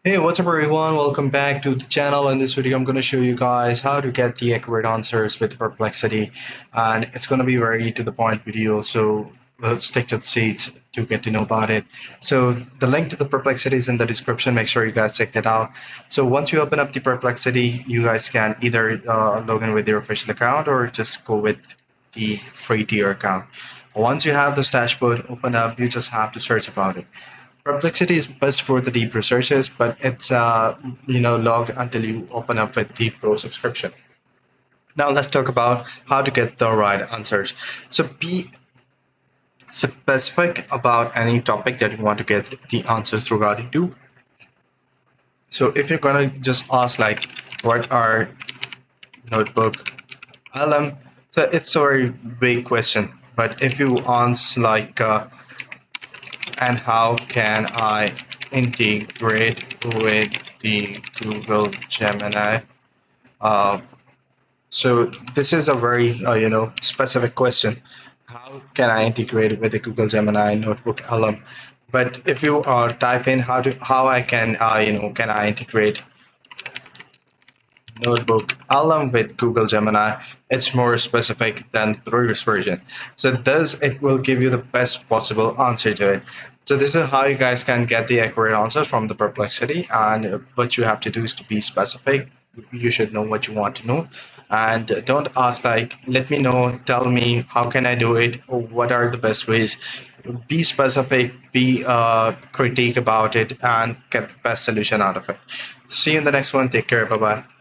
Hey, what's up everyone? Welcome back to the channel. In this video, I'm going to show you guys how to get the accurate answers with Perplexity. And it's going to be very to the point video. So let's stick to the seats to get to know about it. So the link to the Perplexity is in the description. Make sure you guys check that out. So once you open up the Perplexity, you guys can either log in with your official account or just go with the free tier account. Once you have this dashboard open up, you just have to search about it. Perplexity is best for the deep researches, but it's logged until you open up with the Pro subscription. Now let's talk about how to get the right answers. So be specific about any topic that you want to get the answers regarding to. So if you're gonna just ask like, what are notebook LM? So it's a very vague question. But if you answer like and how can I integrate with the Google Gemini? Uh, so this is a very specific question. How can I integrate with the Google Gemini Notebook LM? But if you type in how I can can I integrate Notebook along with Google Gemini, it's more specific than the previous version. So thus it will give you the best possible answer to it. So this is how you guys can get the accurate answers from the Perplexity. And what you have to do is to be specific. You should know what you want to know. And don't ask like, let me know, tell me, how can I do it? Or what are the best ways? Be specific, be critique about it, and get the best solution out of it. See you in the next one. Take care. Bye bye.